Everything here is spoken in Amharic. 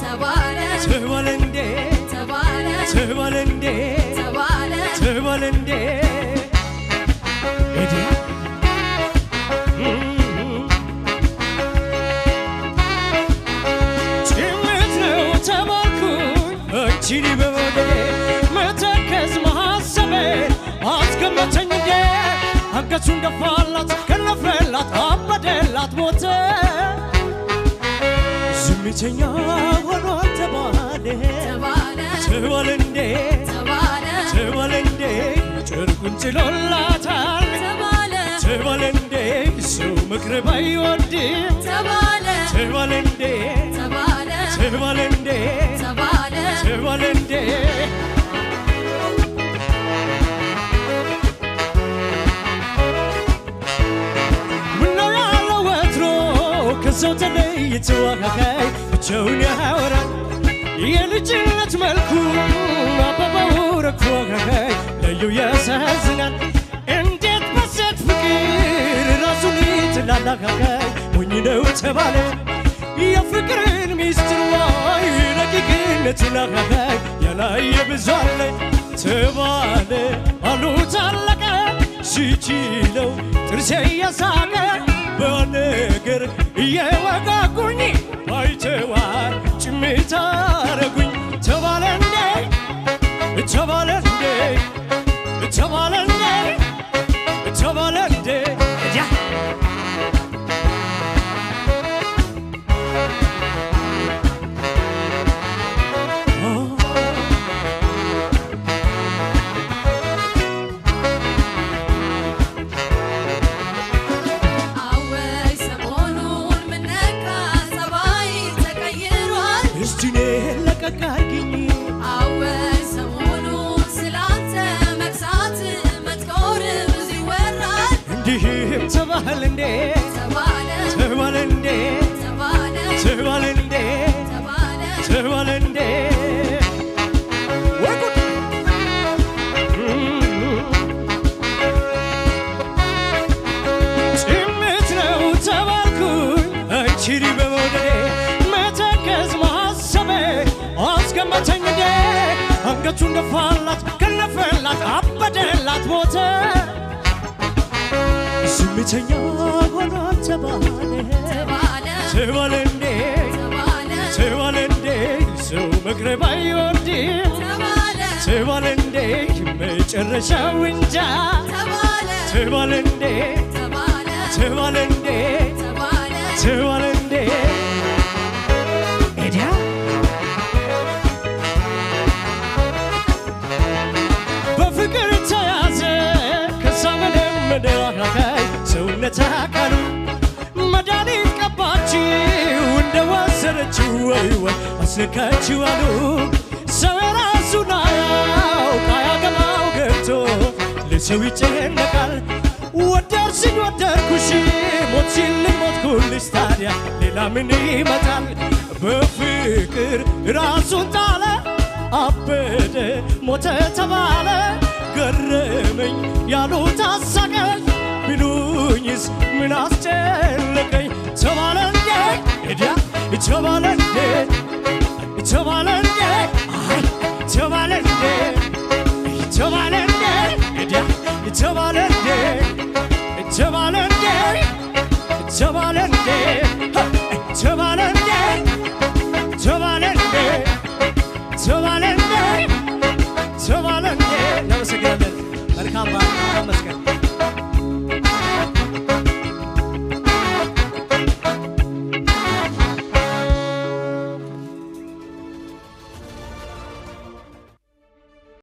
ተባለንዴ ተባለንዴ ተባለንዴ ተባለንዴ እዲያ ጭምት ነው ተባልኩኝ አንቺን በመውደዴ መተከዝ ማሰቤ አስገመተኝ እንዴ አንገቱን ደፋላት ከነፈላት አበደላት ሞተ ዝምተኛ ሆኖ ተባለንዴ ተባለንዴ ጨርቁን ጥሎላታል ተባለንዴ ሰው ምክር ባይወድም ተባለንዴ ተባለንዴ ምነው ያለው ወትሮ ከሰው ተለይተው አካካይ ብቻውን ያወራል የልጅነት መልኩ አበባው ረግፎ አካካይ ለዩ ያሳዝናል እንዴት በሴት ፍቅር ራሱን ይጥላል አካካይ ሞኝ ነው ተባለ የፍቅርን ሚስጥር ዋይ ረቂቅነቱን አካካይ ያላየ ብዙ አለ ተባለ አሉት አለቀ ሲችለው ጥርሴ እየሳቀ በነገር እየወጋጉኝ ባይተዋር ጭምት አረጉኝ ተባለንዴ ተባለንዴ ተባለንዴ ተባለንዴ ተባለንዴ ተባለንዴ ተባለንዴ ተባለንዴ ወቁት ጭምት ነው ተባልኩኝ አንቺን በመውደዴ መተከዝ ማሰቤ አስገመተኝ እንዴ አንገቱን ደፋላት ከነፈላት አበደላት ሞተ ዝምተኛ ሆኖ ተባለንዴ ሰው ምክር ባይወድም ተባለንዴ መጨረሻው እንጃ ተባለንዴ እዲያ በፍቅር ተያዘ ከዛ መለመደ አካካይ ሰውነት አካሉ መድኃኒት ቀባችው እንደወሰደችው ወይ አስነካችው አሉ ሰው ራሱን አያውቅ አያገባው ገብቶ ለሰው ይጨነቃል ወደድሽኝ ወደድኩሽ ሞትሽኝ ሞትኩልሽ ታዲያ ሌላ ምን ይመጣል በፍቅር ራሱን ጣለ አበደ ሞተ ተባለ ገረመኝ ያሉት አሳቀኝ ቢሉኝስ ምን አስጨነቀኝ ተባለንዴ እዲያ ተባለንዴ ተባለንዴ